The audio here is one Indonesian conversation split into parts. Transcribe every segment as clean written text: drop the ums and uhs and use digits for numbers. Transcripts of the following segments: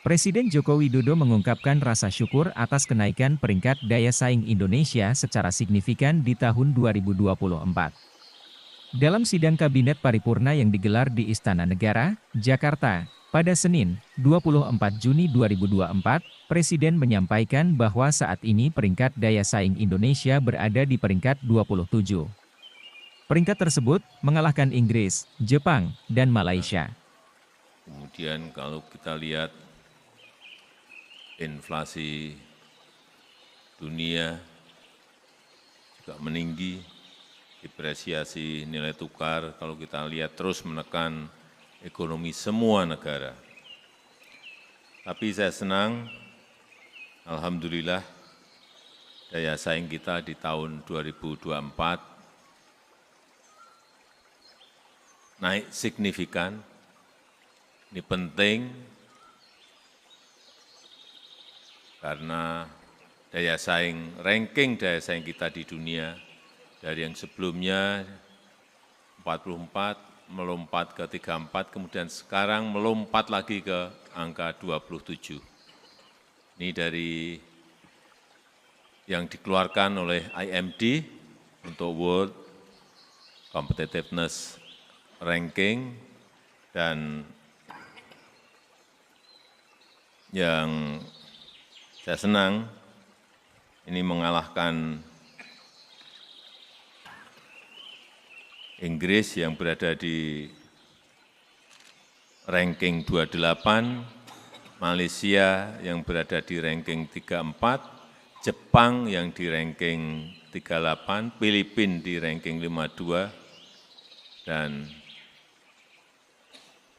Presiden Joko Widodo mengungkapkan rasa syukur atas kenaikan peringkat daya saing Indonesia secara signifikan di tahun 2024. Dalam sidang Kabinet Paripurna yang digelar di Istana Negara, Jakarta, pada Senin, 24 Juni 2024, Presiden menyampaikan bahwa saat ini peringkat daya saing Indonesia berada di peringkat 27. Peringkat tersebut mengalahkan Inggris, Jepang, dan Malaysia. Kemudian kalau kita lihat inflasi dunia juga meninggi, depresiasi nilai tukar kalau kita lihat terus menekan ekonomi semua negara. Tapi saya senang, alhamdulillah, daya saing kita di tahun 2024 naik signifikan. Ini penting karena ranking daya saing kita di dunia dari yang sebelumnya 44 melompat ke 34, kemudian sekarang melompat lagi ke angka 27. Ini dari yang dikeluarkan oleh IMD untuk World Competitiveness Ranking, dan yang saya senang ini mengalahkan Inggris yang berada di ranking 28, Malaysia yang berada di ranking 34, Jepang yang di ranking 38, Filipina di ranking 52, dan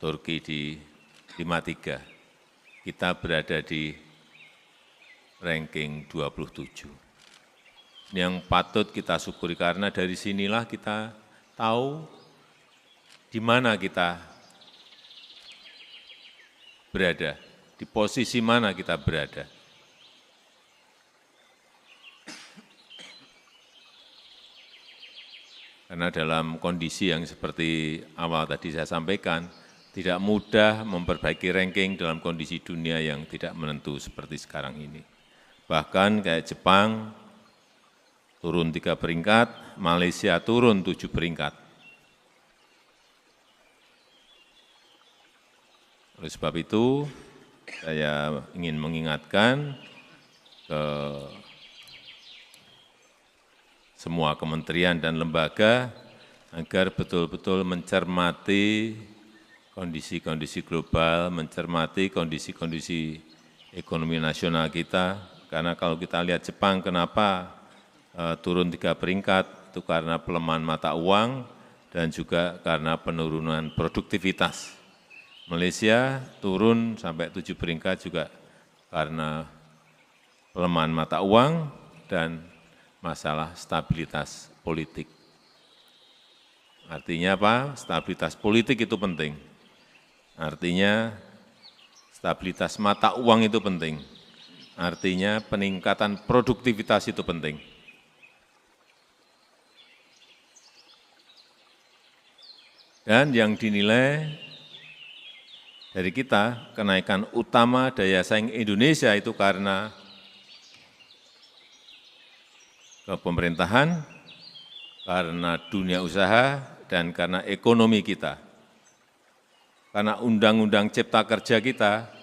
Turki di 53. Kita berada di ranking 27. Ini yang patut kita syukuri karena dari sinilah kita tahu di mana kita berada, di posisi mana kita berada. Karena dalam kondisi yang seperti awal tadi saya sampaikan, tidak mudah memperbaiki ranking dalam kondisi dunia yang tidak menentu seperti sekarang ini. Bahkan kayak Jepang turun 3 peringkat, Malaysia turun 7 peringkat. Oleh sebab itu, saya ingin mengingatkan ke semua kementerian dan lembaga agar betul-betul mencermati kondisi-kondisi global, mencermati kondisi-kondisi ekonomi nasional kita. Karena kalau kita lihat Jepang, kenapa turun 3 peringkat, itu karena pelemahan mata uang dan juga karena penurunan produktivitas. Malaysia turun sampai 7 peringkat juga karena pelemahan mata uang dan masalah stabilitas politik. Artinya apa? Stabilitas politik itu penting. Artinya stabilitas mata uang itu penting. Artinya peningkatan produktivitas itu penting. Dan yang dinilai dari kita, kenaikan utama daya saing Indonesia itu karena kepemerintahan, karena dunia usaha, dan karena ekonomi kita. Karena undang-undang cipta kerja kita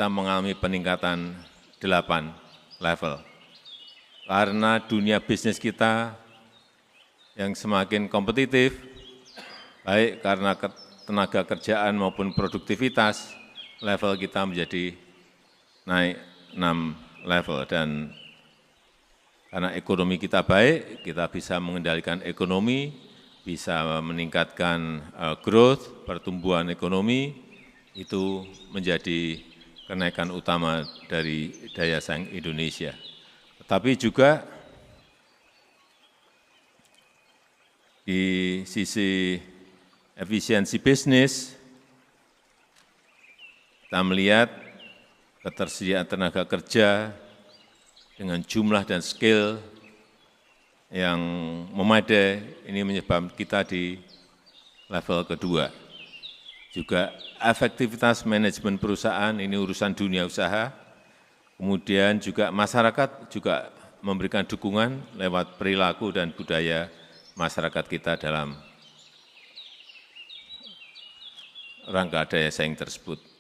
mengalami peningkatan 8 level. Karena dunia bisnis kita yang semakin kompetitif, baik karena tenaga kerjaan maupun produktivitas, level kita menjadi naik 6 level. Dan karena ekonomi kita baik, kita bisa mengendalikan ekonomi, bisa meningkatkan growth, pertumbuhan ekonomi, itu menjadi kenaikan utama dari daya saing Indonesia. Tetapi juga di sisi efisiensi bisnis, kita melihat ketersediaan tenaga kerja dengan jumlah dan skill yang memadai, ini menyebabkan kita di level kedua. juga efektivitas manajemen perusahaan, ini urusan dunia usaha, kemudian juga masyarakat juga memberikan dukungan lewat perilaku dan budaya masyarakat kita dalam rangka daya saing tersebut.